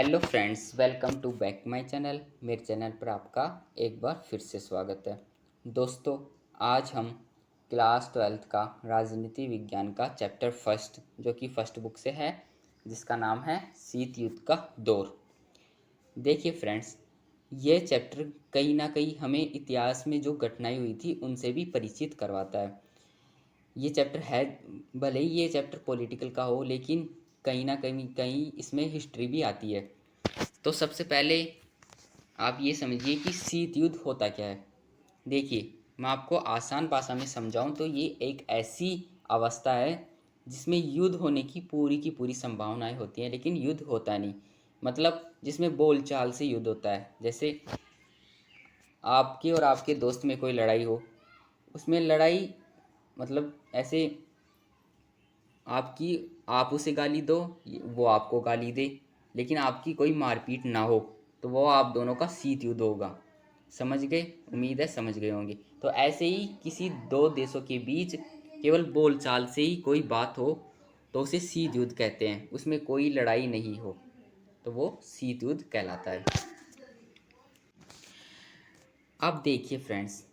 Hello friends, welcome to back my channel. मेरे channel पर आपका एक बार फिर से स्वागत है। दोस्तों, आज हम क्लास 12th का राजनीति विज्ञान का चैप्टर फर्स्ट, जो कि फर्स्ट बुक से है, जिसका नाम है शीत युद्ध का दौर। देखिए फ्रेंड्स, ये चैप्टर कहीं ना कहीं हमें इतिहास में जो घटनाएं हुई थी उनसे भी परिचित करवाता है। ये चैप्टर है, भले ही ये चैप्टर पॉलिटिकल का हो, लेकिन कहीं ना कहीं कहीं इसमें हिस्ट्री भी आती है। तो सबसे पहले आप ये समझिए कि शीत युद्ध होता क्या है। देखिए, मैं आपको आसान भाषा में समझाऊं तो ये एक ऐसी अवस्था है जिसमें युद्ध होने की पूरी संभावनाएं होती हैं, लेकिन युद्ध होता नहीं। मतलब जिसमें बोलचाल से युद्ध होता है। जैसे आपके और आपके दोस्त में कोई लड़ाई हो, उसमें लड़ाई मतलब ऐसे आपकी, आप उसे गाली दो, वो आपको गाली दे, लेकिन आपकी कोई मारपीट ना हो, तो वो आप दोनों का शीत युद्ध होगा। समझ गए? उम्मीद है समझ गए होंगे। तो ऐसे ही किसी दो देशों के बीच केवल बोलचाल से ही कोई बात हो तो उसे शीत युद्ध कहते हैं। उसमें कोई लड़ाई नहीं हो तो वो शीत युद्ध कहलाता है। अब देखिए फ्रेंड्स,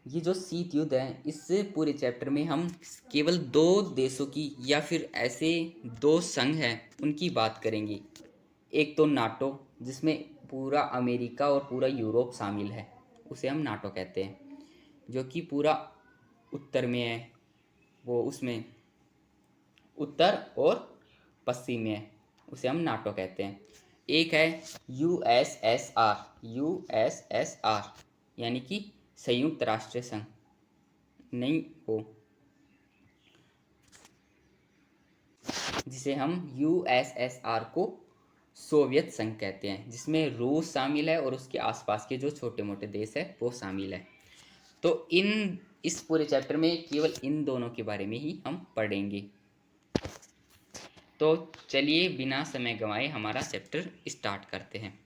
ये जो शीत युद्ध है, इस पूरे चैप्टर में हम केवल दो देशों की या फिर ऐसे दो संघ हैं उनकी बात करेंगे। एक तो नाटो, जिसमें पूरा अमेरिका और पूरा यूरोप शामिल है, उसे हम नाटो कहते हैं। जो कि पूरा उत्तर में है, वो उसमें उत्तर और पश्चिम में है, उसे हम नाटो कहते हैं। एक है यूएसएसआर यानी कि संयुक्त राष्ट्र संघ, नहीं हो, जिसे हम यूएसएसआर को सोवियत संघ कहते हैं, जिसमें रूस शामिल है और उसके आसपास के जो छोटे मोटे देश है वो शामिल है। तो इस पूरे चैप्टर में केवल इन दोनों के बारे में ही हम पढ़ेंगे। तो चलिए बिना समय गंवाए हमारा चैप्टर स्टार्ट करते हैं।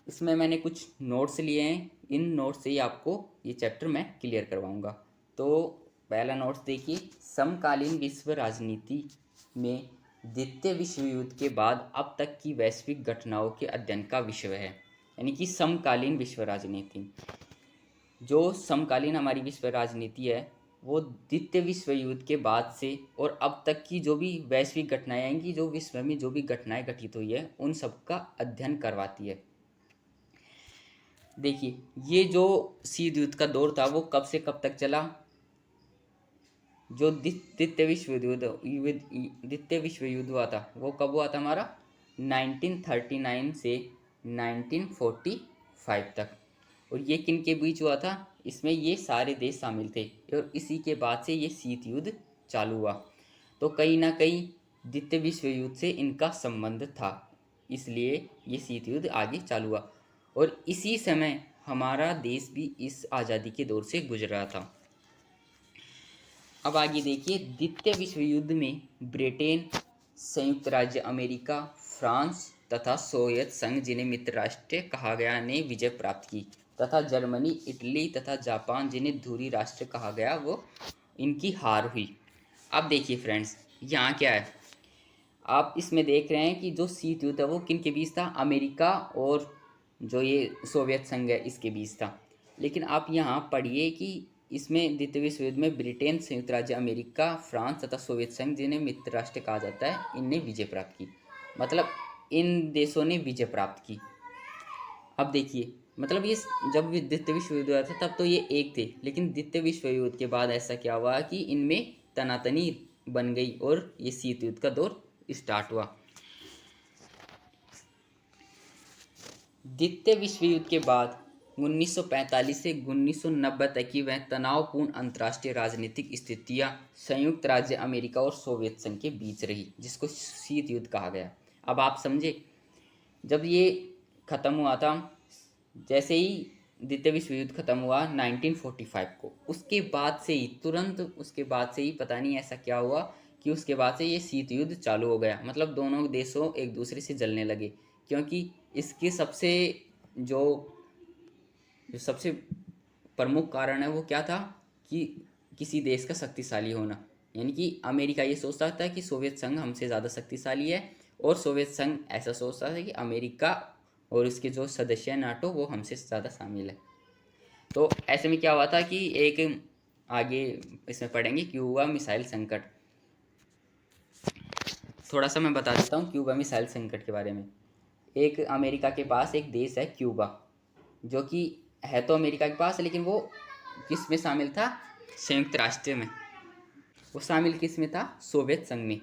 इसमें मैंने कुछ नोट्स लिए हैं, इन नोट्स से ही आपको ये चैप्टर मैं क्लियर करवाऊंगा। तो पहला नोट्स देखिए, समकालीन विश्व राजनीति में द्वितीय विश्व युद्ध के बाद अब तक की वैश्विक घटनाओं के अध्ययन का विषय है। यानी कि समकालीन विश्व राजनीति, जो समकालीन हमारी विश्व राजनीति है, वो द्वितीय विश्व युद्ध के बाद से और अब तक की जो भी वैश्विक घटनाएं आएंगी, जो विश्व में जो भी घटनाएं घटित हुई है, उन सब का अध्ययन करवाती है। देखिए, ये जो शीत युद्ध का दौर था वो कब से कब तक चला। जो द्वितीय विश्व युद्ध हुआ था वो कब हुआ था हमारा, 1939 से 1945 तक। और ये किन के बीच हुआ था, इसमें ये सारे देश शामिल थे और इसी के बाद से ये शीत युद्ध चालू हुआ। तो कहीं ना कहीं द्वितीय विश्व युद्ध से इनका संबंध था, इसलिए ये शीत युद्ध आगे चालू हुआ। और इसी समय हमारा देश भी इस आज़ादी के दौर से गुजर रहा था। अब आगे देखिए, द्वितीय विश्व युद्ध में ब्रिटेन, संयुक्त राज्य अमेरिका, फ्रांस तथा सोवियत संघ, जिन्हें मित्र राष्ट्र कहा गया, ने विजय प्राप्त की, तथा जर्मनी, इटली तथा जापान, जिन्हें धुरी राष्ट्र कहा गया, वो इनकी हार हुई। अब देखिए फ्रेंड्स, यहाँ क्या है, आप इसमें देख रहे हैं कि जो शीत युद्ध है वो किन के बीच था, अमेरिका और जो ये सोवियत संघ है इसके बीच था। लेकिन आप यहाँ पढ़िए कि इसमें द्वितीय विश्व युद्ध में ब्रिटेन, संयुक्त राज्य अमेरिका, फ्रांस तथा सोवियत संघ, जिन्हें मित्र राष्ट्र कहा जाता है, इनने विजय प्राप्त की। मतलब इन देशों ने विजय प्राप्त की। अब देखिए, मतलब ये जब द्वितीय विश्व युद्ध हुआ था तब तो ये एक थे, लेकिन द्वितीय विश्व युद्ध के बाद ऐसा क्या हुआ कि इनमें तनातनी बन गई और ये शीत युद्ध का दौर स्टार्ट हुआ। द्वितीय विश्व युद्ध के बाद 1945 से 1990 तक की वह तनावपूर्ण अंतर्राष्ट्रीय राजनीतिक स्थितियां संयुक्त राज्य अमेरिका और सोवियत संघ के बीच रही, जिसको शीत युद्ध कहा गया। अब आप समझे, जब ये खत्म हुआ था, जैसे ही द्वितीय विश्व युद्ध खत्म हुआ 1945 को, उसके बाद से ही, तुरंत उसके बाद से ही पता नहीं ऐसा क्या हुआ कि उसके बाद से ये शीत युद्ध चालू हो गया। मतलब दोनों देशों एक दूसरे से जलने लगे, क्योंकि इसके जो जो सबसे प्रमुख कारण है वो क्या था कि किसी देश का शक्तिशाली होना। यानी कि अमेरिका ये सोचता था कि सोवियत संघ हमसे ज़्यादा शक्तिशाली है, और सोवियत संघ ऐसा सोचता था कि अमेरिका और इसके जो सदस्य हैं नाटो वो हमसे ज़्यादा शामिल है। तो ऐसे में क्या हुआ था कि एक आगे इसमें पढ़ेंगे क्यूबा मिसाइल संकट। थोड़ा सा मैं बता देता हूँ क्यूबा मिसाइल संकट के बारे में। एक अमेरिका के पास एक देश है क्यूबा, जो कि है तो अमेरिका के पास, लेकिन वो किस में शामिल था? संयुक्त राष्ट्र में। वो शामिल किस में था? सोवियत संघ में।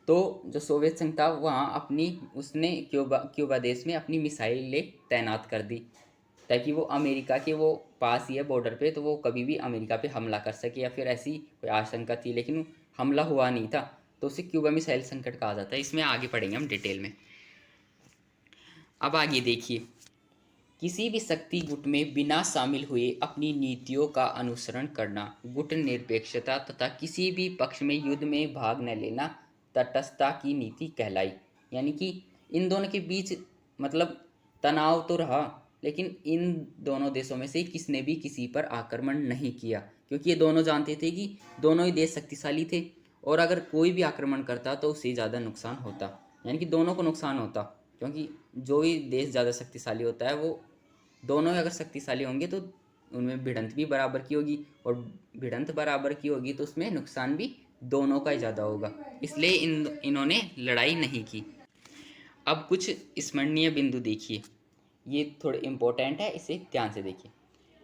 तो जो सोवियत संघ था वहाँ अपनी उसने क्यूबा देश में अपनी मिसाइलें तैनात कर दी, ताकि वो अमेरिका के वो पास ही है बॉर्डर पे, तो वो कभी भी अमेरिका पे हमला कर सके, या फिर ऐसी कोई आशंका थी, लेकिन हमला हुआ नहीं था। तो उसे क्यूबा मिसाइल संकट कहा जाता है। इसमें आगे पढ़ेंगे हम डिटेल में। अब आगे देखिए, किसी भी शक्ति गुट में बिना शामिल हुए अपनी नीतियों का अनुसरण करना, गुट निरपेक्षता तथा किसी भी पक्ष में युद्ध में भाग न लेना तटस्थता की नीति कहलाई। यानी कि इन दोनों के बीच मतलब तनाव तो रहा, लेकिन इन दोनों देशों में से किसने भी किसी पर आक्रमण नहीं किया, क्योंकि ये दोनों जानते थे कि दोनों ही देश शक्तिशाली थे, और अगर कोई भी आक्रमण करता तो उससे ज़्यादा नुकसान होता, यानी कि दोनों को नुकसान होता, क्योंकि जो भी देश ज़्यादा शक्तिशाली होता है वो दोनों अगर शक्तिशाली होंगे तो उनमें भिड़ंत भी बराबर की होगी, और भिड़ंत बराबर की होगी तो उसमें नुकसान भी दोनों का ही ज़्यादा होगा, इसलिए इन्होंने लड़ाई नहीं की। अब कुछ स्मरणीय बिंदु देखिए, ये थोड़े इम्पोर्टेंट है, इसे ध्यान से देखिए।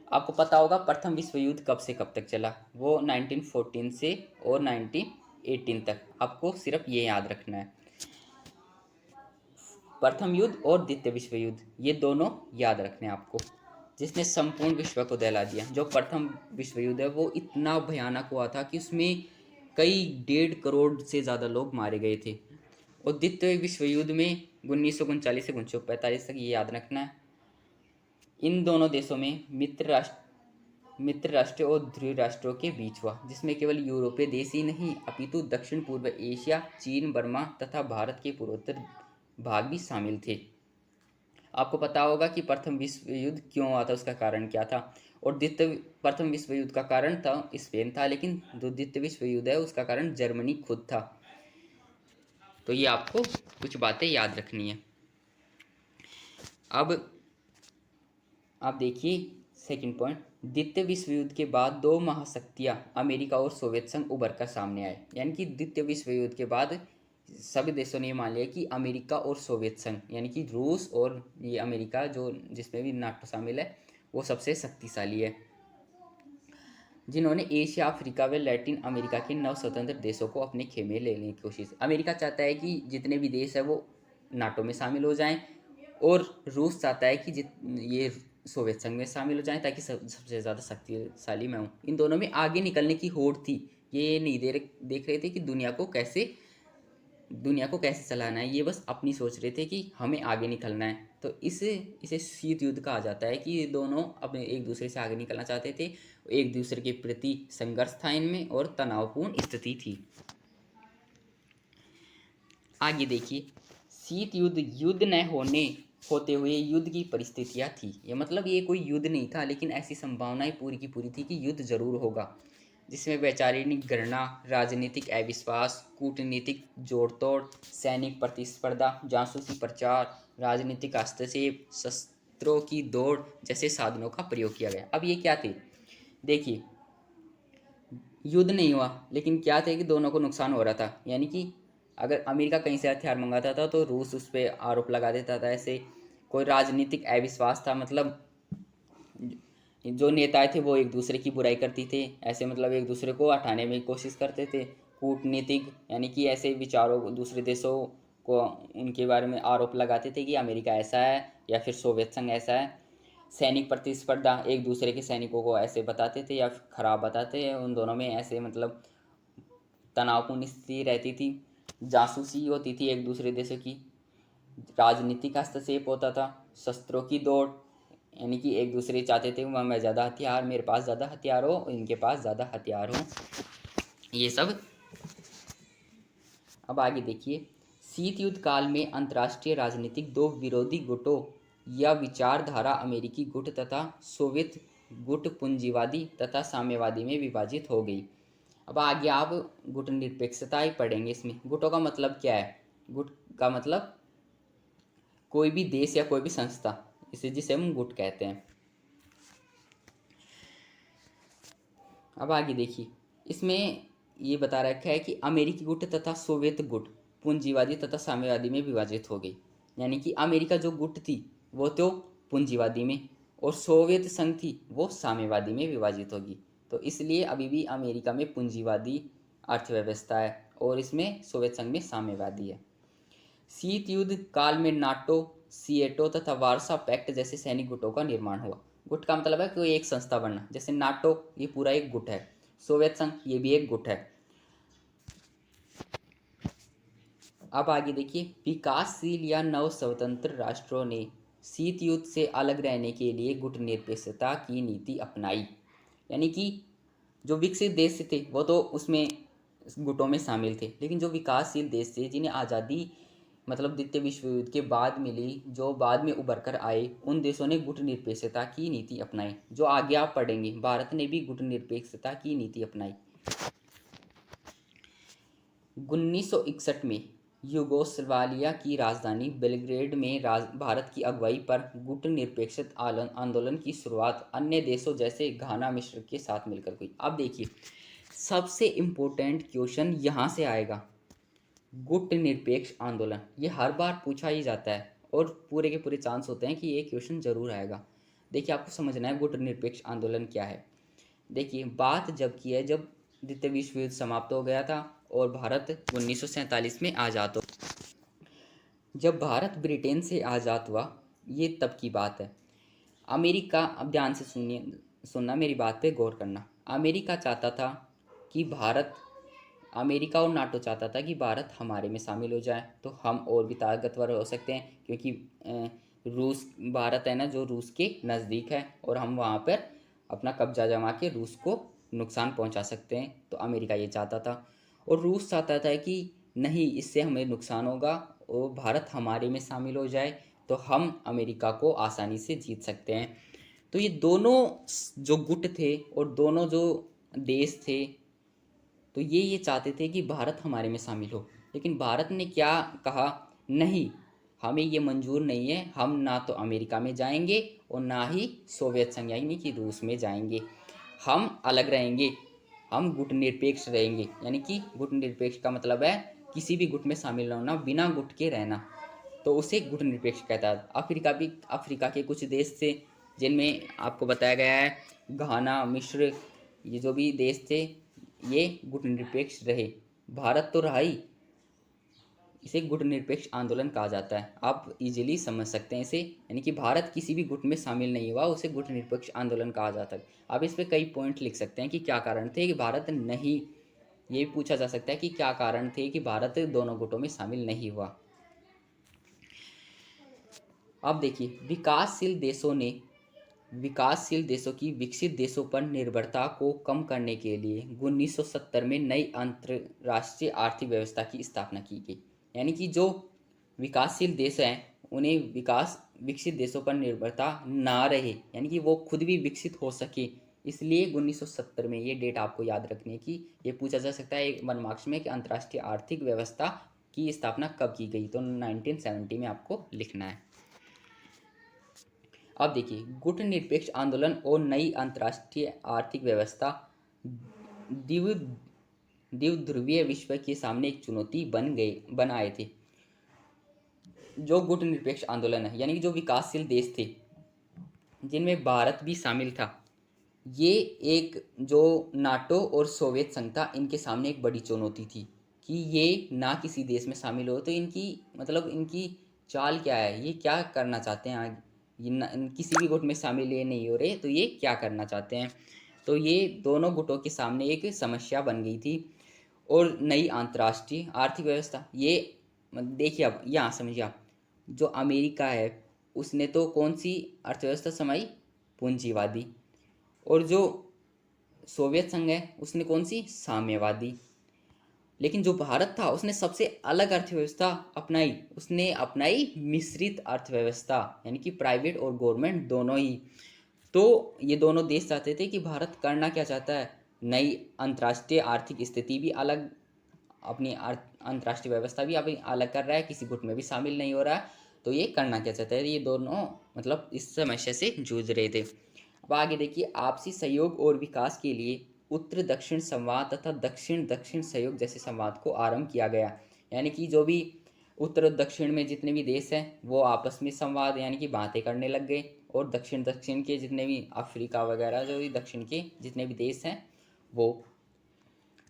आपको पता होगा प्रथम विश्व युद्ध कब से कब तक चला? वो 1914 से और 1918 तक। आपको सिर्फ ये याद रखना है, प्रथम युद्ध और द्वितीय विश्व युद्ध, ये दोनों याद रखने हैं आपको, जिसने संपूर्ण विश्व को दहला दिया। जो प्रथम विश्व युद्ध है वो इतना भयानक हुआ था कि उसमें कई 1.5 करोड़ से ज़्यादा लोग मारे गए थे। और द्वितीय विश्व युद्ध में 1939 से 1945 तक, ये याद रखना है। इन दोनों देशों में मित्र राष्ट्र और ध्रुव राष्ट्रों के बीच हुआ, जिसमें केवल यूरोपीय देश ही नहीं अपितु दक्षिण पूर्व एशिया, चीन, बर्मा तथा भारत के पूर्वोत्तर भाग भी शामिल थे। आपको पता होगा कि प्रथम विश्व युद्ध क्यों हुआ था, उसका कारण क्या था, और प्रथम विश्व युद्ध का कारण था स्पेन था, लेकिन जो द्वितीय विश्व युद्ध है उसका कारण जर्मनी खुद था। तो ये आपको कुछ बातें याद रखनी है। अब आप देखिए सेकंड पॉइंट, द्वितीय विश्व युद्ध के बाद दो महाशक्तियां अमेरिका और सोवियत संघ उभर कर सामने आए। यानी कि द्वितीय विश्व युद्ध के बाद सभी देशों ने ये मान लिया कि अमेरिका और सोवियत संघ, यानी कि रूस और ये अमेरिका जो जिसमें भी नाटो शामिल है, वो सबसे शक्तिशाली है, जिन्होंने एशिया, अफ्रीका व लैटिन अमेरिका के नव स्वतंत्र देशों को अपने खेमे में लेने की कोशिश। अमेरिका चाहता है कि जितने भी देश है वो नाटो में शामिल हो जाएं, और रूस चाहता है कि ये सोवियत संघ में शामिल हो जाएं, ताकि सबसे ज़्यादा शक्तिशाली मैं हूँ। इन दोनों में आगे निकलने की होड़ थी, ये नहीं देख रहे थे कि दुनिया को कैसे चलाना है, ये बस अपनी सोच रहे थे कि हमें आगे निकलना है। तो इसे शीत युद्ध कहा जाता है कि ये दोनों अपने एक दूसरे से आगे निकलना चाहते थे, एक दूसरे के प्रति संघर्ष था इनमें, और तनावपूर्ण स्थिति थी। आगे देखिए, शीत युद्ध युद्ध न होते हुए युद्ध की परिस्थितियां थी। ये मतलब ये कोई युद्ध नहीं था, लेकिन ऐसी संभावनाएं पूरी की पूरी थी कि युद्ध जरूर होगा, जिसमें वैचारिक गणना, राजनीतिक अविश्वास, कूटनीतिक जोड़तोड़, सैनिक प्रतिस्पर्धा, जासूसी प्रचार, राजनीतिक हस्तक्षेप, शस्त्रों की दौड़ जैसे साधनों का प्रयोग किया गया। अब ये क्या थे? देखिए, युद्ध नहीं हुआ, लेकिन क्या थे कि दोनों को नुकसान हो रहा था। यानी कि अगर अमेरिका कहीं से हथियार मंगाता था तो रूस उस पर आरोप लगा देता था। ऐसे कोई राजनीतिक अविश्वास था, मतलब जो नेता थे वो एक दूसरे की बुराई करती थे, ऐसे मतलब एक दूसरे को हटाने में कोशिश करते थे। कूटनीतिक, यानी कि ऐसे विचारों दूसरे देशों को उनके बारे में आरोप लगाते थे कि अमेरिका ऐसा है या फिर सोवियत संघ ऐसा है। सैनिक प्रतिस्पर्धा, एक दूसरे के सैनिकों को ऐसे बताते थे या फिर खराब बताते हैं, उन दोनों में ऐसे मतलब तनावपूर्ण स्थिति रहती थी। जासूसी होती थी एक दूसरे देशों की, राजनीतिक हस्तक्षेप होता था, शस्त्रों की दौड़, यानी कि एक दूसरे चाहते थे वह मैं ज़्यादा हथियार, मेरे पास ज़्यादा हथियार हो, इनके पास ज़्यादा हथियार हो, ये सब। अब आगे देखिए, शीत युद्ध काल में अंतर्राष्ट्रीय राजनीतिक दो विरोधी गुटों या विचारधारा अमेरिकी गुट तथा सोवियत गुट पूंजीवादी तथा साम्यवादी में विभाजित हो गई। अब आगे आप गुट निरपेक्षता ही पढ़ेंगे। इसमें गुटों का मतलब क्या है? गुट का मतलब कोई भी देश या कोई भी संस्था, इसे जिसे हम गुट कहते हैं। अब आगे देखिए, इसमें ये बता रखा है कि अमेरिकी गुट तथा सोवियत गुट पूंजीवादी तथा साम्यवादी में विभाजित हो गई। यानी कि अमेरिका जो गुट थी वो तो पूंजीवादी में, और सोवियत संघ थी वो साम्यवादी में विभाजित होगी। तो इसलिए अभी भी अमेरिका में पूंजीवादी अर्थव्यवस्था है और इसमें सोवियत संघ में साम्यवादी है। शीत युद्ध काल में नाटो, सीएटो तथा वार्सा पैक्ट जैसे सैनिक गुटों का निर्माण हुआ। गुट का मतलब है कोई एक संस्था बनना, जैसे नाटो ये पूरा एक गुट है, सोवियत संघ ये भी एक गुट है। अब आगे देखिए, विकासशील या नव स्वतंत्र राष्ट्रों ने शीत युद्ध से अलग रहने के लिए गुट निरपेक्षता की नीति अपनाई। यानी कि जो विकसित देश थे वो तो उसमें गुटों में शामिल थे, लेकिन जो विकासशील देश थे जिन्हें आज़ादी मतलब द्वितीय विश्व युद्ध के बाद मिली, जो बाद में उभर कर आए, उन देशों ने गुट निरपेक्षता की नीति अपनाई। जो आगे आप पढ़ेंगे, भारत ने भी गुट निरपेक्षता की नीति अपनाई। 1961 में यूगोस्लाविया की राजधानी बेलग्रेड में भारत की अगुवाई पर गुट निरपेक्ष आंदोलन की शुरुआत अन्य देशों जैसे घाना, मिस्र के साथ मिलकर हुई। अब देखिए, सबसे इम्पोर्टेंट क्वेश्चन यहाँ से आएगा, गुट निरपेक्ष आंदोलन। ये हर बार पूछा ही जाता है और पूरे के पूरे चांस होते हैं कि ये क्वेश्चन जरूर आएगा। देखिए, आपको समझना है गुट निरपेक्ष आंदोलन क्या है। देखिए, बात जब की है जब द्वितीय विश्व युद्ध समाप्त हो गया था और भारत 1947 में आज़ाद हो। जब भारत ब्रिटेन से आज़ाद हुआ, ये तब की बात है। अमेरिका, अब ध्यान से सुनना, मेरी बात पे गौर करना। अमेरिका चाहता था कि भारत, अमेरिका और नाटो चाहता था कि भारत हमारे में शामिल हो जाए, तो हम और भी ताकतवर हो सकते हैं, क्योंकि रूस, भारत है ना जो रूस के नज़दीक है, और हम वहाँ पर अपना कब्जा जमा के रूस को नुकसान पहुँचा सकते हैं। तो अमेरिका ये चाहता था, और रूस चाहता था कि नहीं, इससे हमें नुकसान होगा, और भारत हमारे में शामिल हो जाए तो हम अमेरिका को आसानी से जीत सकते हैं। तो ये दोनों जो गुट थे और दोनों जो देश थे, तो ये चाहते थे कि भारत हमारे में शामिल हो। लेकिन भारत ने क्या कहा, नहीं, हमें ये मंजूर नहीं है, हम ना तो अमेरिका में जाएंगे और ना ही सोवियत संघ यानी कि रूस में जाएंगे, हम अलग रहेंगे, हम गुट निरपेक्ष रहेंगे। यानी कि गुट निरपेक्ष का मतलब है किसी भी गुट में शामिल न होना, बिना गुट के रहना, तो उसे गुट निरपेक्ष कहता है। अफ्रीका के कुछ देश थे जिनमें आपको बताया गया है घाना, मिस्र, ये जो भी देश थे ये गुट निरपेक्ष रहे। भारत तो रहा ही, इसे गुट निरपेक्ष आंदोलन कहा जाता है। आप इजीली समझ सकते हैं इसे, यानी कि भारत किसी भी गुट में शामिल नहीं हुआ, उसे गुट निरपेक्ष आंदोलन कहा जाता है। आप इस पे कई पॉइंट लिख सकते हैं कि क्या कारण थे कि भारत नहीं, ये भी पूछा जा सकता है कि क्या कारण थे कि भारत दोनों गुटों में शामिल नहीं हुआ। अब देखिए, विकासशील देशों की विकसित देशों पर निर्भरता को कम करने के लिए 1970 में नई अंतर्राष्ट्रीय आर्थिक व्यवस्था की स्थापना की गई। यानी कि जो विकासशील देश हैं उन्हें विकसित देशों पर निर्भरता ना रहे, यानी कि वो खुद भी विकसित हो सके। इसलिए 1970 में, ये डेट आपको याद रखने की, ये पूछा जा सकता है 1 मार्क्स में कि अंतर्राष्ट्रीय आर्थिक व्यवस्था की स्थापना कब की गई, तो 1970 में आपको लिखना है। अब देखिए, गुट निरपेक्ष आंदोलन और नई अंतर्राष्ट्रीय आर्थिक व्यवस्था द्विध्रुवीय विश्व के सामने एक चुनौती बन आए थे। जो गुट निरपेक्ष आंदोलन है, यानी कि जो विकासशील देश थे जिनमें भारत भी शामिल था, ये एक जो नाटो और सोवियत संघ था, इनके सामने एक बड़ी चुनौती थी कि ये ना किसी देश में शामिल हो। तो इनकी चाल क्या है, ये क्या करना चाहते हैं आगे, किसी भी गुट में शामिल ये नहीं हो रहे, तो ये क्या करना चाहते हैं। तो ये दोनों गुटों के सामने एक समस्या बन गई थी। और नई अंतर्राष्ट्रीय आर्थिक व्यवस्था, ये देखिए, अब यहाँ समझिए आप, जो अमेरिका है उसने तो कौन सी अर्थव्यवस्था समाई, पूंजीवादी, और जो सोवियत संघ है उसने कौन सी, साम्यवादी। लेकिन जो भारत था उसने सबसे अलग अर्थव्यवस्था अपनाई, उसने अपनाई मिश्रित अर्थव्यवस्था, यानी कि प्राइवेट और गवर्नमेंट दोनों ही। तो ये दोनों देश चाहते थे कि भारत करना क्या चाहता है, नई अंतर्राष्ट्रीय आर्थिक स्थिति भी अलग, अपनी अंतर्राष्ट्रीय व्यवस्था भी अभी अलग कर रहा है, किसी गुट में भी शामिल नहीं हो रहा है। तो ये करना क्या चाहता है, ये दोनों मतलब इस समस्या से जूझ रहे थे। अब आगे देखिए, आपसी सहयोग और विकास के लिए उत्तर दक्षिण संवाद तथा दक्षिण दक्षिण सहयोग जैसे संवाद को आरंभ किया गया। यानी कि जो भी उत्तर और दक्षिण में जितने भी देश हैं वो आपस में संवाद यानी कि बातें करने लग गए, और दक्षिण दक्षिण के जितने भी अफ्रीका वगैरह जो भी दक्षिण के जितने भी देश हैं वो।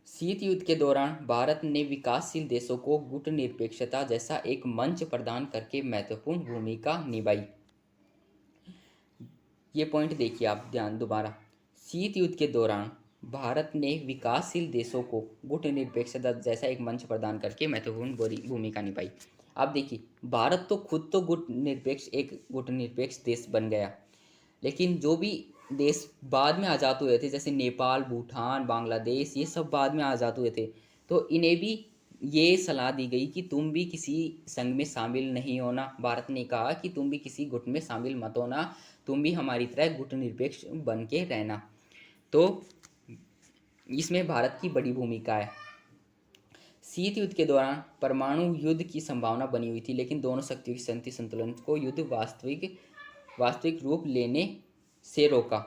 शीत युद्ध के दौरान भारत ने विकासशील देशों को गुटनिरपेक्षता जैसा एक मंच प्रदान करके महत्वपूर्ण भूमिका निभाई। ये पॉइंट देखिए आप ध्यान दोबारा, शीत युद्ध के दौरान भारत ने विकासशील देशों को गुटनिरपेक्षता जैसा एक मंच प्रदान करके महत्वपूर्ण भूमिका निभाई। आप देखिए, भारत तो खुद तो गुटनिरपेक्ष देश बन गया, लेकिन जो भी देश बाद में आज़ाद हुए थे जैसे नेपाल, भूटान, बांग्लादेश, ये सब बाद में आज़ाद हुए थे, तो इन्हें भी ये सलाह दी गई कि तुम भी किसी संघ में शामिल नहीं होना। भारत ने कहा कि तुम भी किसी गुट में शामिल मत होना, तुम भी हमारी तरह गुटनिरपेक्ष बन के रहना। तो इसमें भारत की बड़ी भूमिका है। शीत युद्ध के दौरान परमाणु युद्ध की संभावना बनी हुई थी, लेकिन दोनों शक्तियों की शांति संतुलन को युद्ध वास्तविक रूप लेने से रोका।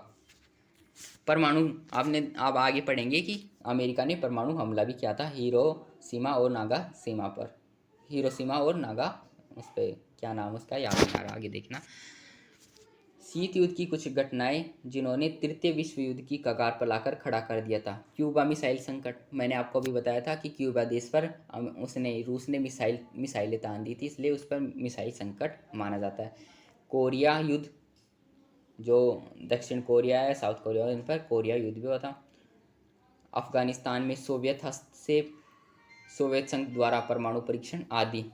परमाणु आपने आप आगे पढ़ेंगे कि अमेरिका ने परमाणु हमला भी किया था हिरोशिमा और नागासाकी पर। हिरोशिमा और नागा, उस पर क्या नाम उसका याद नहीं आ रहा, आगे देखना। शीत युद्ध की कुछ घटनाएं जिन्होंने तृतीय विश्व युद्ध की कगार पर लाकर खड़ा कर दिया था। क्यूबा मिसाइल संकट, मैंने आपको अभी बताया था कि क्यूबा देश पर रूस ने मिसाइलें तान दी थी, इसलिए उस पर मिसाइल संकट माना जाता है। कोरिया युद्ध, जो दक्षिण कोरिया है, साउथ कोरिया, इन पर कोरिया युद्ध भी हुआ था। अफगानिस्तान में सोवियत हस्तक्षेप, सोवियत संघ द्वारा परमाणु परीक्षण आदि,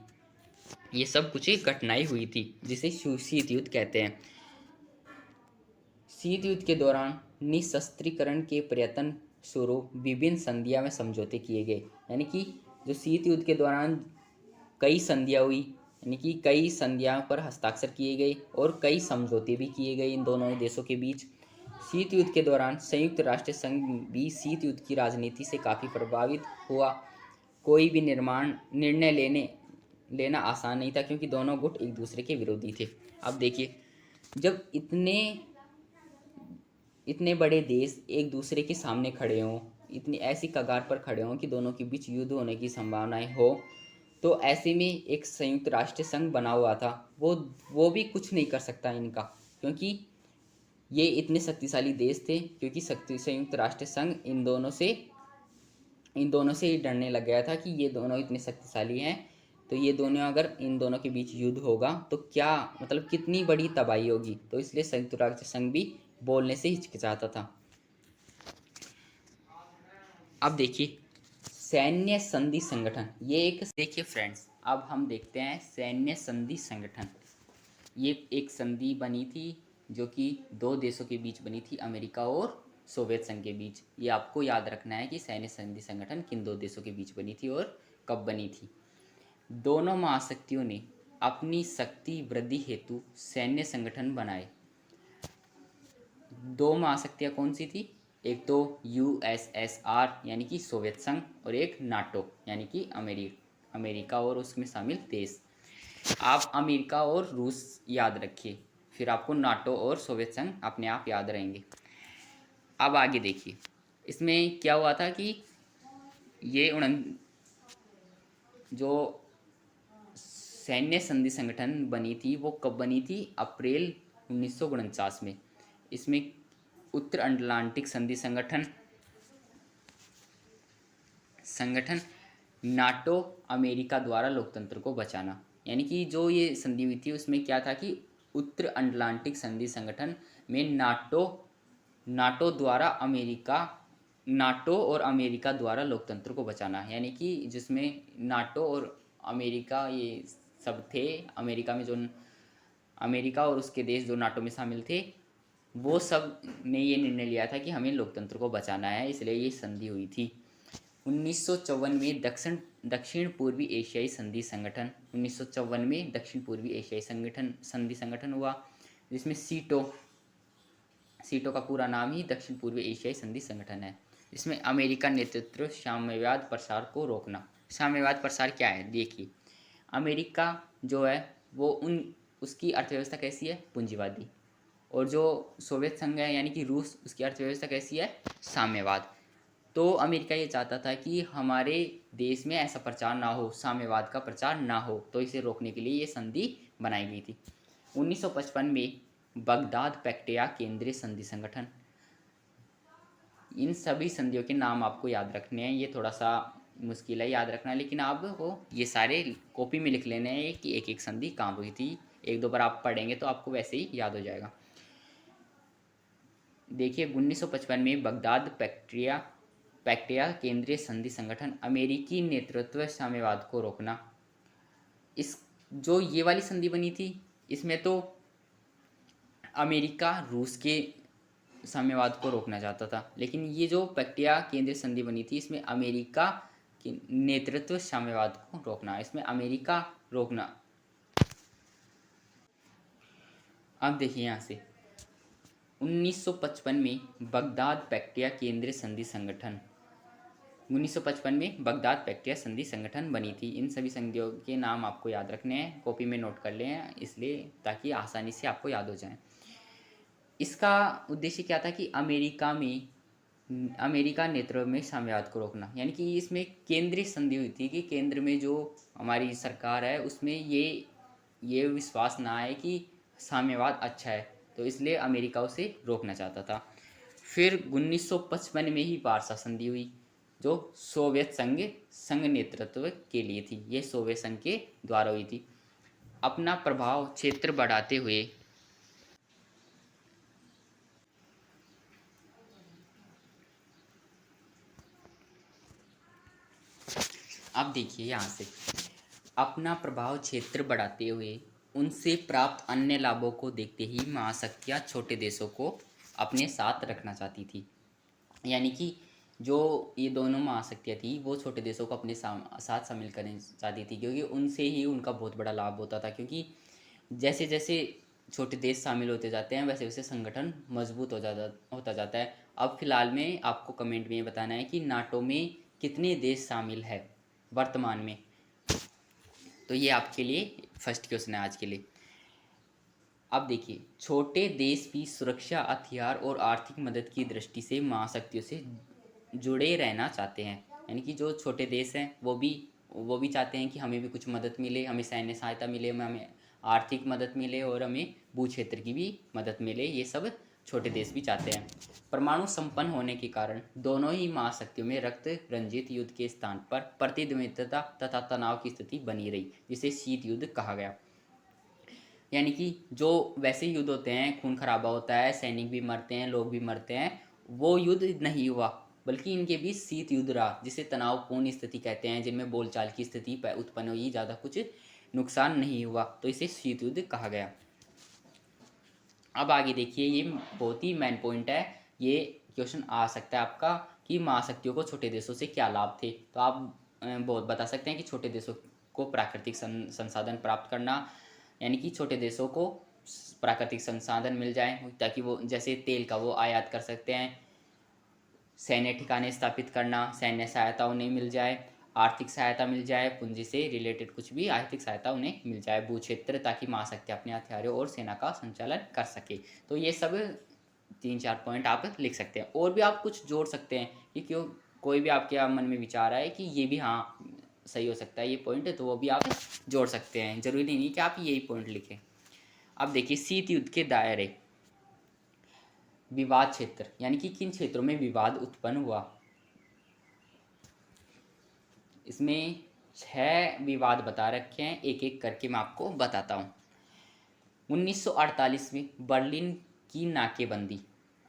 ये सब कुछ घटनाएं हुई थी जिसे शीत युद्ध कहते हैं। शीत युद्ध के दौरान निशस्त्रीकरण के प्रयत्न स्वरूप विभिन्न संधियां में समझौते किए गए। यानी कि जो शीत युद्ध के दौरान कई संधियां हुई, यानी कि कई संधियां पर हस्ताक्षर किए गए और कई समझौते भी किए गए इन दोनों देशों के बीच। शीत युद्ध के दौरान संयुक्त राष्ट्र संघ भी शीत युद्ध की राजनीति से काफ़ी प्रभावित हुआ। कोई भी निर्णय लेना आसान नहीं था, क्योंकि दोनों गुट एक दूसरे के विरोधी थे। अब देखिए, जब इतने बड़े देश एक दूसरे के सामने खड़े हों, इतनी ऐसी कगार पर खड़े हों कि दोनों के बीच युद्ध होने की संभावनाएं हो, तो ऐसे में एक संयुक्त राष्ट्र संघ बना हुआ था, वो भी कुछ नहीं कर सकता इनका, क्योंकि ये इतने शक्तिशाली देश थे। क्योंकि संयुक्त राष्ट्र संघ इन दोनों से ही डरने लग गया था कि ये दोनों इतने शक्तिशाली हैं, तो ये दोनों अगर इन दोनों के बीच युद्ध होगा तो क्या मतलब कितनी बड़ी तबाही होगी। तो इसलिए संयुक्त राष्ट्र संघ भी बोलने से हिचकिचाता था। अब देखिए, सैन्य संधि संगठन, ये एक, देखिए फ्रेंड्स, अब हम देखते हैं सैन्य संधि संगठन। ये एक संधि बनी थी जो कि दो देशों के बीच बनी थी, अमेरिका और सोवियत संघ के बीच। ये आपको याद रखना है कि सैन्य संधि संगठन किन दो देशों के बीच बनी थी और कब बनी थी। दोनों महाशक्तियों ने अपनी शक्ति वृद्धि हेतु सैन्य संगठन बनाए। दो महाशक्तियाँ कौन सी थी, एक तो यूएसएसआर यानी कि सोवियत संघ, और एक नाटो यानी कि अमेरिका और उसमें शामिल देश। आप अमेरिका और रूस याद रखिए, फिर आपको नाटो और सोवियत संघ अपने आप याद रहेंगे। अब आगे देखिए, इसमें क्या हुआ था कि ये जो सैन्य संधि संगठन बनी थी वो कब बनी थी, अप्रैल 1949 में। इसमें उत्तर अटलांटिक संधि संगठन नाटो अमेरिका द्वारा लोकतंत्र को बचाना, यानी कि जो ये संधि हुई थी उसमें क्या था कि उत्तर अटलांटिक संधि संगठन में नाटो और अमेरिका द्वारा लोकतंत्र को बचाना, यानी कि जिसमें नाटो और अमेरिका ये सब थे। अमेरिका और उसके देश जो नाटो में शामिल थे, वो सब ने ये निर्णय लिया था कि हमें लोकतंत्र को बचाना है, इसलिए ये संधि हुई थी। 1954 में दक्षिण पूर्वी एशियाई संधि संगठन, 1954 में दक्षिण पूर्वी एशियाई संधि संगठन हुआ, जिसमें सीटो का पूरा नाम ही दक्षिण पूर्वी एशियाई संधि संगठन है। इसमें अमेरिका नेतृत्व साम्यवाद प्रसार को रोकना। साम्यवाद प्रसार क्या है देखिए, अमेरिका जो है वो उसकी अर्थव्यवस्था कैसी है, पूंजीवादी। और जो सोवियत संघ है यानी कि रूस, उसकी अर्थव्यवस्था कैसी है, साम्यवाद। तो अमेरिका ये चाहता था कि हमारे देश में ऐसा प्रचार ना हो, साम्यवाद का प्रचार ना हो, तो इसे रोकने के लिए ये संधि बनाई गई थी। 1955 में बगदाद पैक्ट या केंद्रीय संधि संगठन। इन सभी संधियों के नाम आपको याद रखने हैं, ये थोड़ा सा मुश्किल है याद रखना, लेकिन आप वो ये सारे कॉपी में लिख लेने हैं कि एक एक संधि कहाँ हुई थी। एक दो बार आप पढ़ेंगे तो आपको वैसे ही याद हो जाएगा। देखिए 1955 में बगदाद पैक्ट या केंद्रीय संधि संगठन, अमेरिकी नेतृत्व साम्यवाद को रोकना। इस जो ये वाली संधि बनी थी इसमें तो अमेरिका रूस के साम्यवाद को रोकना चाहता था, लेकिन ये जो पैक्ट या केंद्रीय संधि बनी थी इसमें अमेरिका के नेतृत्व साम्यवाद को रोकना, इसमें अमेरिका रोकना। अब देखिए यहाँ से 1955 में बगदाद पैक्ट या केंद्रीय संधि संगठन, 1955 में बगदाद पैक्ट या संधि संगठन बनी थी। इन सभी संधियों के नाम आपको याद रखने हैं, कॉपी में नोट कर लें इसलिए, ताकि आसानी से आपको याद हो जाए। इसका उद्देश्य क्या था कि अमेरिका नेतृत्व में साम्यवाद को रोकना, यानी कि इसमें केंद्रीय संधि हुई थी कि केंद्र में जो हमारी सरकार है उसमें ये विश्वास ना आए कि साम्यवाद अच्छा है, तो इसलिए अमेरिका उसे रोकना चाहता था। फिर 1955 में ही वार्सा संधि हुई, जो सोवियत संघ नेतृत्व के लिए थी। ये सोवियत संघ के द्वारा हुई थी। अपना प्रभाव क्षेत्र बढ़ाते हुए, अब देखिए यहाँ से, अपना प्रभाव क्षेत्र बढ़ाते हुए उनसे प्राप्त अन्य लाभों को देखते ही महाशक्तियाँ छोटे देशों को अपने साथ रखना चाहती थी। यानी कि जो ये दोनों महाशक्तियाँ थी वो छोटे देशों को अपने साथ शामिल करना चाहती थी, क्योंकि उनसे ही उनका बहुत बड़ा लाभ होता था। क्योंकि जैसे जैसे छोटे देश शामिल होते जाते हैं वैसे वैसे संगठन मजबूत होता जाता है। अब फिलहाल में आपको कमेंट में ये बताना है कि नाटो में कितने देश शामिल है वर्तमान में। तो ये आपके लिए फर्स्ट क्वेश्चन है आज के लिए। अब देखिए, छोटे देश भी सुरक्षा, हथियार और आर्थिक मदद की दृष्टि से महाशक्तियों से जुड़े रहना चाहते हैं। यानी कि जो छोटे देश हैं वो भी चाहते हैं कि हमें भी कुछ मदद मिले, हमें सैन्य सहायता मिले, हमें आर्थिक मदद मिले और हमें भू क्षेत्र की भी मदद मिले। ये सब छोटे देश भी चाहते हैं। परमाणु संपन्न होने के कारण दोनों ही महाशक्तियों में रक्त रंजित युद्ध के स्थान पर प्रतिद्वंद्विता तथा तनाव की स्थिति बनी रही, जिसे शीत युद्ध कहा गया। यानी कि जो वैसे युद्ध होते हैं, खून खराबा होता है, सैनिक भी मरते हैं, लोग भी मरते हैं, वो युद्ध नहीं हुआ, बल्कि इनके बीच शीत युद्ध रहा, जिसे तनावपूर्ण स्थिति कहते हैं, जिनमें बोलचाल की स्थिति उत्पन्न हुई, ज़्यादा कुछ नुकसान नहीं हुआ, तो इसे शीत युद्ध कहा गया। अब आगे देखिए, ये बहुत ही मेन पॉइंट है, ये क्वेश्चन आ सकता है आपका कि महाशक्तियों को छोटे देशों से क्या लाभ थे। तो आप बहुत बता सकते हैं कि छोटे देशों को प्राकृतिक संसाधन प्राप्त करना, यानी कि छोटे देशों को प्राकृतिक संसाधन मिल जाए ताकि वो जैसे तेल का वो आयात कर सकते हैं, सैन्य ठिकाने स्थापित करना, सैन्य सहायता उन्हें मिल जाए, आर्थिक सहायता मिल जाए, पूंजी से रिलेटेड कुछ भी आर्थिक सहायता उन्हें मिल जाए, भू क्षेत्र, ताकि महाशक्ति अपने हथियारों और सेना का संचालन कर सके। तो ये सब 3-4 पॉइंट आप लिख सकते हैं। और भी आप कुछ जोड़ सकते हैं कि क्यों, कोई भी आपके मन में विचार आए कि ये भी हाँ सही हो सकता है ये पॉइंट, तो वो भी आप जोड़ सकते हैं, जरूरी नहीं कि आप यही पॉइंट लिखें। अब देखिए, शीत युद्ध के दायरे, विवाद क्षेत्र, यानी कि किन क्षेत्रों में विवाद उत्पन्न हुआ। इसमें 6 विवाद बता रखे हैं, एक एक करके मैं आपको बताता हूँ। 1948 में बर्लिन की नाकेबंदी।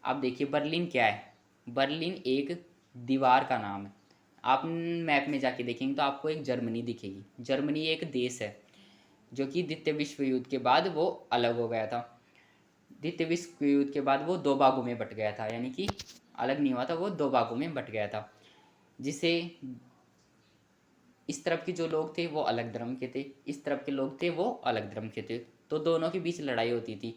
अब देखिए बर्लिन क्या है, बर्लिन एक दीवार का नाम है। आप मैप में जाके देखेंगे तो आपको एक जर्मनी दिखेगी। जर्मनी एक देश है जो कि द्वितीय विश्व युद्ध के बाद वो अलग हो गया था। द्वितीय विश्व युद्ध के बाद वो 2 भागों में बट गया था, यानी कि अलग नहीं हुआ था, वो 2 भागों में बट गया था, जिसे इस तरफ के जो लोग थे वो अलग धर्म के थे, इस तरफ के लोग थे वो अलग धर्म के थे, तो दोनों के बीच लड़ाई होती थी।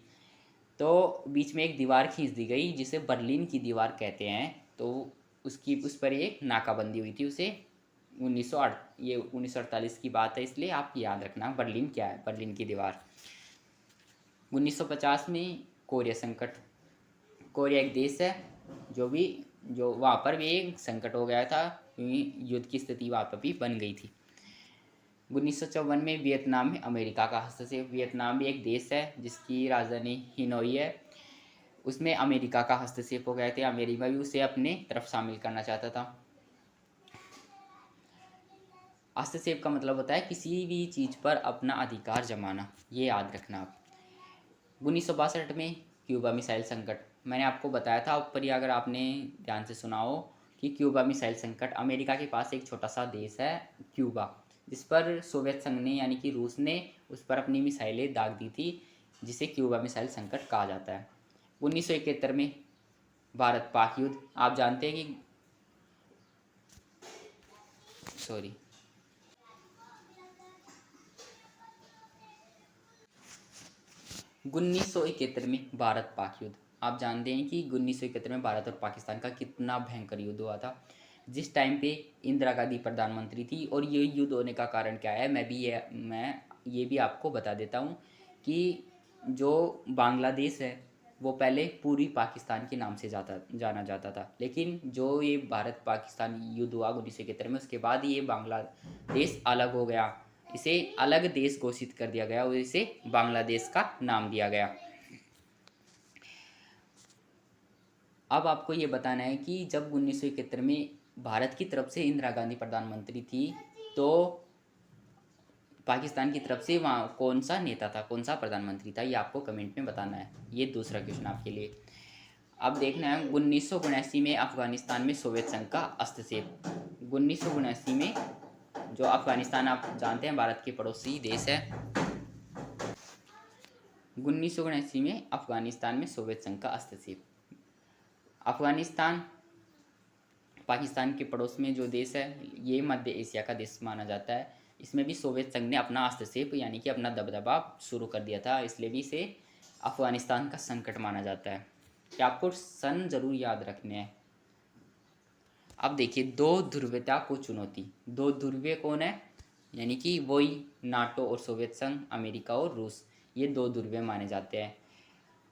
तो बीच में एक दीवार खींच दी गई जिसे बर्लिन की दीवार कहते हैं। तो उसकी उस पर एक नाकाबंदी हुई थी। उसे 1908 ये 1948 की बात है, इसलिए आप याद रखना बर्लिन क्या है, बर्लिन की दीवार। 1950 में कोरिया संकट। कोरिया एक देश है जो वहाँ पर भी एक संकट हो गया था, क्योंकि युद्ध की स्थिति वहाँ पर भी बन गई थी। 1954 में वियतनाम में अमेरिका का हस्तक्षेप। वियतनाम भी एक देश है जिसकी राजधानी हिनोई है, उसमें अमेरिका का हस्तक्षेप हो गए थे। अमेरिका भी उसे अपने तरफ शामिल करना चाहता था। हस्तक्षेप का मतलब होता है किसी भी चीज़ पर अपना अधिकार जमाना, ये याद रखना आप। 1962 में क्यूबा मिसाइल संकट। मैंने आपको बताया था ऊपर ही, अगर आपने ध्यान से सुना हो, कि क्यूबा मिसाइल संकट, अमेरिका के पास एक छोटा सा देश है क्यूबा, जिस पर सोवियत संघ ने यानी कि रूस ने उस पर अपनी मिसाइलें दाग दी थी, जिसे क्यूबा मिसाइल संकट कहा जाता है। 1971 में भारत पाक युद्ध। आप जानते हैं कि सॉरी 1971 में भारत पाक युद्ध। आप जानते हैं कि 1971 में भारत और पाकिस्तान का कितना भयंकर युद्ध हुआ था, जिस टाइम पे इंदिरा गांधी प्रधानमंत्री थी। और ये युद्ध होने का कारण क्या है, मैं ये भी आपको बता देता हूँ कि जो बांग्लादेश है वो पहले पूर्वी पाकिस्तान के नाम से जाना जाता था, लेकिन जो ये भारत पाकिस्तान युद्ध हुआ 1971 में, उसके बाद ये बांग्लादेश अलग हो गया, इसे अलग देश घोषित कर दिया गया और इसे बांग्लादेश का नाम दिया गया। अब आपको ये बताना है कि जब 1971 में भारत की तरफ से इंदिरा गांधी प्रधानमंत्री थी, तो पाकिस्तान की तरफ से वहाँ कौन सा नेता था, कौन सा प्रधानमंत्री था, ये आपको कमेंट में बताना है। ये दूसरा क्वेश्चन आपके लिए। अब देखना है 1979 में अफगानिस्तान में सोवियत संघ का हस्तक्षेप। 1979 में जो अफगानिस्तान, आप जानते हैं भारत के पड़ोसी देश है। 1979 में अफगानिस्तान में सोवियत संघ का हस्तक्षेप। अफगानिस्तान पाकिस्तान के पड़ोस में जो देश है, ये मध्य एशिया का देश माना जाता है। इसमें भी सोवियत संघ ने अपना हस्तक्षेप यानी कि अपना दबदबा शुरू कर दिया था, इसलिए भी इसे अफगानिस्तान का संकट माना जाता है। कि आपको सन जरूर याद रखने हैं। अब देखिए, दो ध्रुवता को चुनौती। दो ध्रुवीय कौन है, यानी कि वही नाटो और सोवियत संघ, अमेरिका और रूस, ये दो ध्रुवीय माने जाते हैं।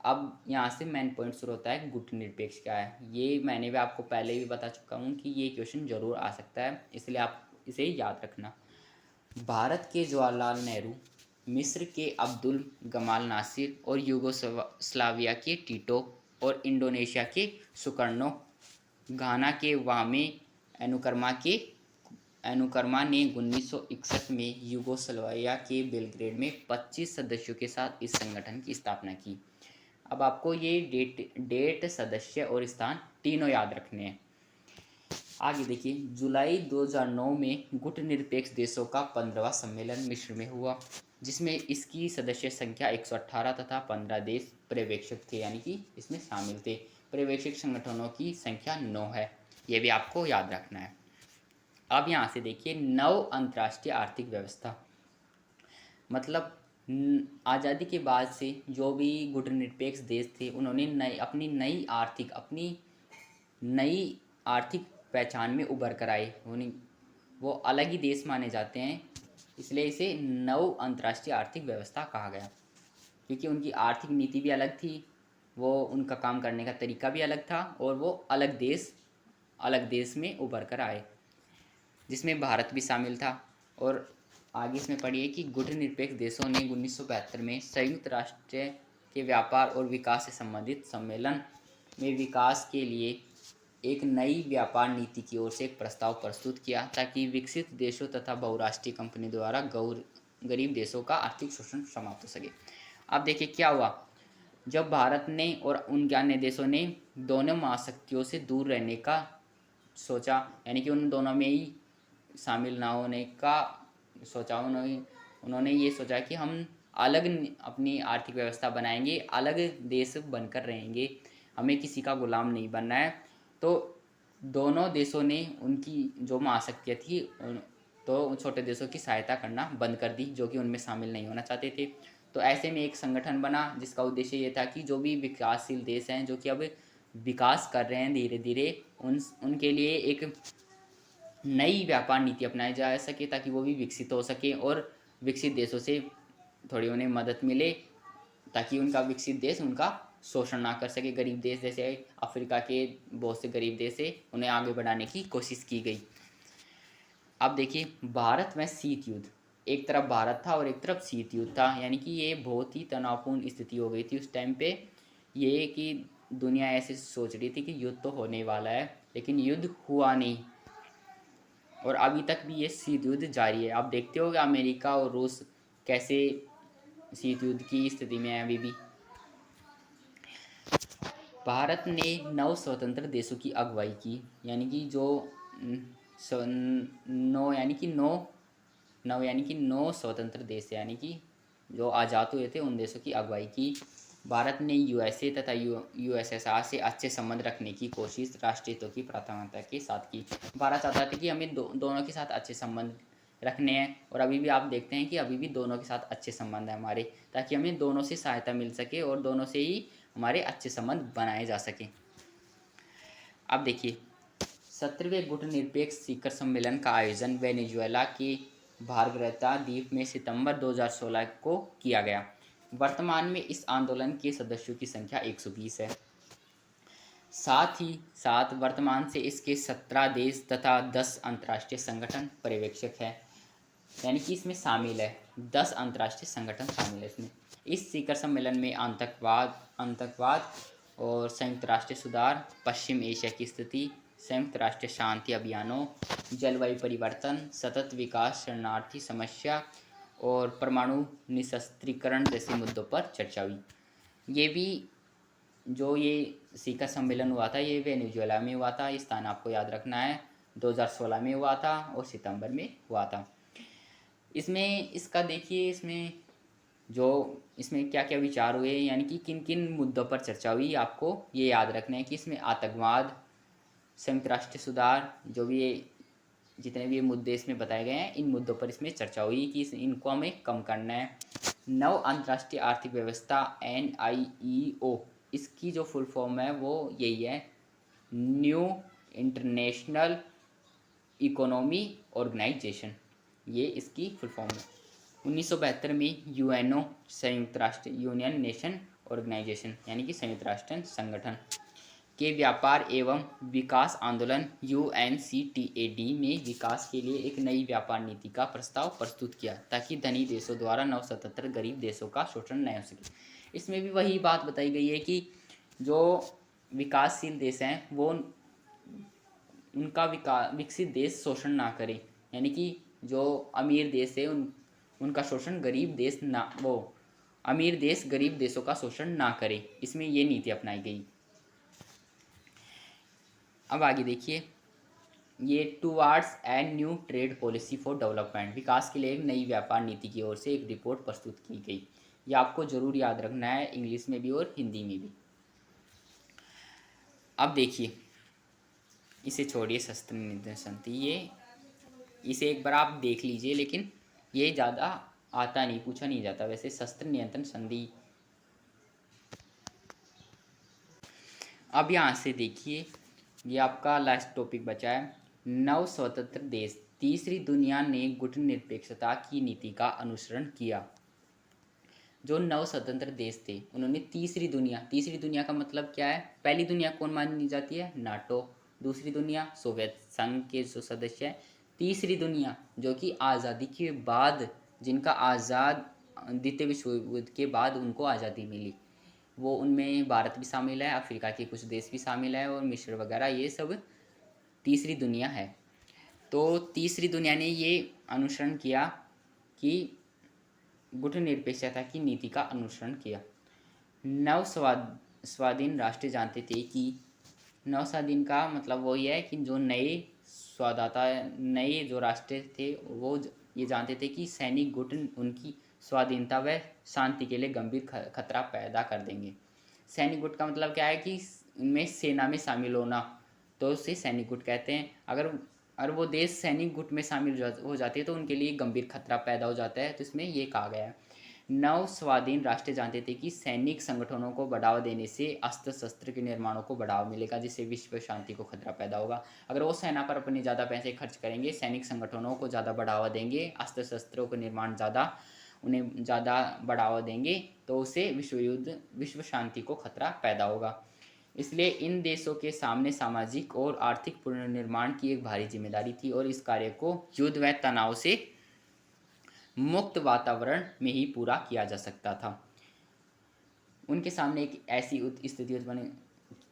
अब यहाँ से मेन पॉइंट शुरू होता है, गुटनिरपेक्ष क्या है। ये मैंने भी आपको पहले भी बता चुका हूँ कि ये क्वेश्चन जरूर आ सकता है, इसलिए आप इसे याद रखना। भारत के जवाहरलाल नेहरू, मिस्र के अब्दुल गमाल नासिर और यूगोस्लाविया के टीटो और इंडोनेशिया के सुकर्णो, घाना के वामे अनुकर्मा ने 1961 में यूगोस्लाविया के बेलग्रेड में 25 सदस्यों के साथ इस संगठन की स्थापना की। अब आपको ये डेट, सदस्य और स्थान तीनों याद रखने हैं। आगे देखिए, जुलाई 2009 में गुटनिरपेक्ष देशों का 15वां सम्मेलन मिस्र में हुआ, जिसमें इसकी सदस्य संख्या 118 तथा 15 देश पर्यवेक्षक थे, यानी कि इसमें शामिल थे। पर्यवेक्षक संगठनों की संख्या 9 है, ये भी आपको याद रखना है। अब यहाँ से देखिए, नव अंतर्राष्ट्रीय आर्थिक व्यवस्था, मतलब आज़ादी के बाद से जो भी गुटनिरपेक्ष देश थे, उन्होंने अपनी नई आर्थिक पहचान में उभर कर आए। वो अलग ही देश माने जाते हैं, इसलिए इसे नव अंतर्राष्ट्रीय आर्थिक व्यवस्था कहा गया, क्योंकि उनकी आर्थिक नीति भी अलग थी, वो उनका काम करने का तरीका भी अलग था, और वो अलग देश में उभर कर आए, जिसमें भारत भी शामिल था। और आगे इसमें पढ़िए कि गुटनिरपेक्ष देशों ने 1972 में संयुक्त राष्ट्र के व्यापार और विकास से संबंधित सम्मेलन में विकास के लिए एक नई व्यापार नीति की ओर से एक प्रस्ताव प्रस्तुत किया, ताकि विकसित देशों तथा बहुराष्ट्रीय कंपनी द्वारा गरीब देशों का आर्थिक शोषण समाप्त हो सके। अब देखिए क्या हुआ, जब भारत ने और उन अन्य देशों ने दोनों महाशक्तियों से दूर रहने का सोचा, यानी कि उन दोनों में ही शामिल ना होने का सोचा, उन्होंने ये सोचा कि हम अलग अपनी आर्थिक व्यवस्था बनाएंगे, अलग देश बनकर रहेंगे, हमें किसी का गुलाम नहीं बनना है। तो दोनों देशों ने उनकी जो महाशक्तियाँ थी, तो छोटे देशों की सहायता करना बंद कर दी, जो कि उनमें शामिल नहीं होना चाहते थे। तो ऐसे में एक संगठन बना, जिसका उद्देश्य ये था कि जो भी विकासशील देश हैं, जो कि अब विकास कर रहे हैं धीरे धीरे, उनके लिए एक नई व्यापार नीति अपनाई जा सके ताकि वो भी विकसित हो सके और विकसित देशों से थोड़ी उन्हें मदद मिले, ताकि उनका विकसित देश उनका शोषण ना कर सके। गरीब देश जैसे अफ्रीका के बहुत से गरीब देश है, उन्हें आगे बढ़ाने की कोशिश की गई। अब देखिए भारत में शीत युद्ध, एक तरफ भारत था और एक तरफ शीत युद्ध था, यानी कि ये बहुत ही तनावपूर्ण स्थिति हो गई थी उस टाइम पे। ये कि दुनिया ऐसे सोच रही थी कि युद्ध तो होने वाला है, लेकिन युद्ध हुआ नहीं और अभी तक भी ये शीत युद्ध जारी है। आप देखते हो कि अमेरिका और रूस कैसे शीत युद्ध की स्थिति में है अभी भी। भारत ने 9 स्वतंत्र देशों की अगुवाई की, यानी कि जो नौ यानी कि नौ नौ यानी कि 9 स्वतंत्र देश, यानी कि जो आज़ाद हुए थे उन देशों की अगुवाई की। भारत ने यूएसए तथा यूएसएसआर से अच्छे संबंध रखने की कोशिश राष्ट्रीय हितों की प्राथमिकता के साथ की। भारत चाहता था कि हमें दोनों के साथ अच्छे संबंध रखने हैं, और अभी भी आप देखते हैं कि अभी भी दोनों के साथ अच्छे संबंध हैं हमारे, ताकि हमें दोनों से सहायता मिल सके और दोनों से ही हमारे अच्छे संबंध बनाए जा सकें। अब देखिए 17वें गुटनिरपेक्ष शिखर सम्मेलन का आयोजन वेनेजुएला के मार्गरेटा द्वीप में सितंबर 2016 को किया गया। वर्तमान में इस आंदोलन के सदस्यों की संख्या 120 है। साथ ही साथ वर्तमान से इसके 17 देश तथा 10 अंतर्राष्ट्रीय संगठन पर्यवेक्षक है, यानी कि इसमें शामिल है 10 अंतर्राष्ट्रीय संगठन शामिल है इसमें। इस शिखर सम्मेलन में आतंकवाद और संयुक्त राष्ट्र सुधार, पश्चिम एशिया की स्थिति, संयुक्त राष्ट्र शांति अभियानों, जलवायु परिवर्तन, सतत विकास, शरणार्थी समस्या और परमाणु निशस्त्रीकरण जैसे मुद्दों पर चर्चा हुई। ये भी जो ये शिखर सम्मेलन हुआ था ये वेनेजुएला में हुआ था, ये स्थान आपको याद रखना है। 2016 में हुआ था और सितंबर में हुआ था। इसमें इसका देखिए इसमें क्या क्या विचार हुए, यानी कि किन किन मुद्दों पर चर्चा हुई, आपको ये याद रखना है कि इसमें आतंकवाद, संयुक्त राष्ट्र सुधार, जो भी ये जितने भी मुद्दे इसमें बताए गए हैं इन मुद्दों पर इसमें चर्चा हुई कि इनको हमें कम करना है। नव अंतर्राष्ट्रीय आर्थिक व्यवस्था NIEO, इसकी जो फुल फॉर्म है वो यही है, न्यू इंटरनेशनल इकोनॉमी ऑर्गेनाइजेशन, ये इसकी फुल फॉर्म है। 1972 में UNO, संयुक्त राष्ट्र यूनियन नेशन ऑर्गेनाइजेशन, यानी कि संयुक्त राष्ट्र संगठन के व्यापार एवं विकास आंदोलन UNCTAD में विकास के लिए एक नई व्यापार नीति का प्रस्ताव प्रस्तुत किया, ताकि धनी देशों द्वारा नवस्वतंत्र गरीब देशों का शोषण न हो सके। इसमें भी वही बात बताई गई है कि जो विकासशील देश हैं वो उनका विकसित देश शोषण ना करे, यानी कि जो अमीर देश है उनका शोषण गरीब देश ना, वो अमीर देश गरीब देशों का शोषण ना करे, इसमें ये नीति अपनाई गई। अब आगे देखिए, ये towards and new trade policy for development, विकास के लिए एक नई व्यापार नीति की ओर से एक रिपोर्ट प्रस्तुत की गई। ये आपको जरूर याद रखना है, इंग्लिश में भी और हिंदी में भी। अब देखिए इसे छोड़िए, शस्त्र नियंत्रण संधि, ये इसे एक बार आप देख लीजिए, लेकिन ये ज़्यादा आता नहीं, पूछा नहीं जाता वैसे। शस्त्र नियंत्रण संधि, अब यहाँ से देखिए ये आपका लास्ट टॉपिक बचा है। नव स्वतंत्र देश, तीसरी दुनिया ने गुटनिरपेक्षता की नीति का अनुसरण किया। जो नव स्वतंत्र देश थे उन्होंने तीसरी दुनिया का मतलब क्या है, पहली दुनिया कौन मानी जाती है, नाटो। दूसरी दुनिया सोवियत संघ के जो सदस्य है। तीसरी दुनिया जो कि आज़ादी के बाद, जिनका आज़ाद द्वितीय विश्व युद्ध के बाद उनको आज़ादी मिली, वो उनमें भारत भी शामिल है, अफ्रीका के कुछ देश भी शामिल है और मिस्र वगैरह, ये सब तीसरी दुनिया है। तो तीसरी दुनिया ने ये अनुसरण किया कि गुटनिरपेक्षता की नीति का अनुसरण किया। नव स्वाधीन राष्ट्र जानते थे कि नव स्वाधीन का मतलब वही है कि जो नए जो राष्ट्र थे वो ये जानते थे कि सैनिक गुट उनकी स्वाधीनता व शांति के लिए गंभीर खतरा पैदा कर देंगे। सैनिक गुट का मतलब क्या है कि इनमें सेना में शामिल होना, तो उसे सैनिक गुट कहते हैं। अगर वो देश सैनिक गुट में शामिल हो जाती है तो उनके लिए गंभीर खतरा पैदा हो जाता है, तो इसमें ये कहा गया है। नव स्वाधीन राष्ट्र जानते थे कि सैनिक संगठनों को बढ़ावा देने से अस्त्र शस्त्र के निर्माणों को बढ़ावा मिलेगा, जिससे विश्व शांति को खतरा पैदा होगा। अगर वो सेना पर अपने ज़्यादा पैसे खर्च करेंगे, सैनिक संगठनों को ज़्यादा बढ़ावा देंगे, अस्त्र शस्त्रों को निर्माण ज़्यादा उन्हें ज़्यादा बढ़ावा देंगे, तो उससे विश्व शांति को खतरा पैदा होगा। इसलिए इन देशों के सामने सामाजिक और आर्थिक पुनर्निर्माण की एक भारी जिम्मेदारी थी और इस कार्य को युद्ध व तनाव से मुक्त वातावरण में ही पूरा किया जा सकता था। उनके सामने एक ऐसी स्थिति उत्पन्न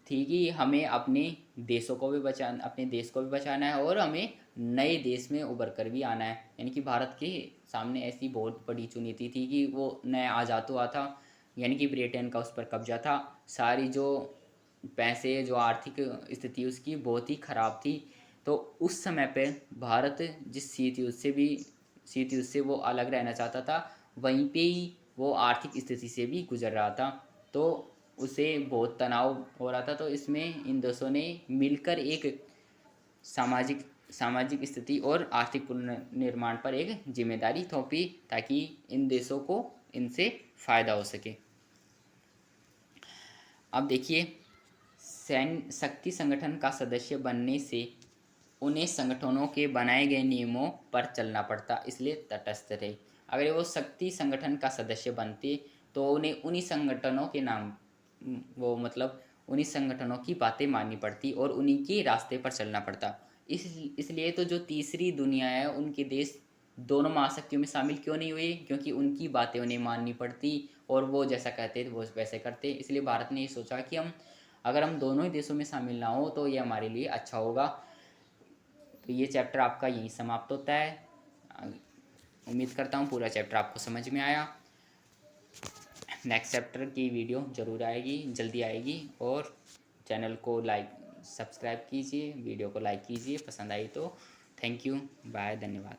थी कि हमें अपने देशों को भी बचाना, अपने देश को भी बचाना है और हमें नए देश में उभर कर भी आना है। यानी कि भारत के सामने ऐसी बहुत बड़ी चुनौती थी कि वो नया आज़ाद हुआ था, यानी कि ब्रिटेन का उस पर कब्जा था। सारी जो पैसे, जो आर्थिक स्थिति उसकी बहुत ही ख़राब थी। तो उस समय पे भारत जिस शीत युद्ध से वो अलग रहना चाहता था, वहीं पे ही वो आर्थिक स्थिति से भी गुजर रहा था। तो उसे बहुत तनाव हो रहा था। तो इसमें इन देशों ने मिलकर एक सामाजिक स्थिति और आर्थिक पुनर्निर्माण पर एक जिम्मेदारी थोपी, ताकि इन देशों को इनसे फ़ायदा हो सके। अब देखिए, शक्ति संगठन का सदस्य बनने से उन्हें संगठनों के बनाए गए नियमों पर चलना पड़ता, इसलिए तटस्थ रहे। अगर वो शक्ति संगठन का सदस्य बनते तो उन्हें उन्हीं संगठनों के नाम वो मतलब उन्हीं संगठनों की बातें माननी पड़ती और उन्हीं के रास्ते पर चलना पड़ता। इसलिए तो जो तीसरी दुनिया है, उनके देश दोनों महाशक्तियों में शामिल क्यों नहीं हुए? क्योंकि उनकी बातें उन्हें माननी पड़ती और वो जैसा कहते थे वो वैसे करते। इसलिए भारत ने ये सोचा कि अगर हम दोनों ही देशों में शामिल ना हो तो ये हमारे लिए अच्छा होगा। तो ये चैप्टर आपका यहीं समाप्त होता है। उम्मीद करता हूँ पूरा चैप्टर आपको समझ में आया। नेक्स्ट चैप्टर की वीडियो ज़रूर आएगी, जल्दी आएगी। और चैनल को सब्सक्राइब कीजिए, वीडियो को लाइक कीजिए पसंद आई तो। थैंक यू, बाय, धन्यवाद।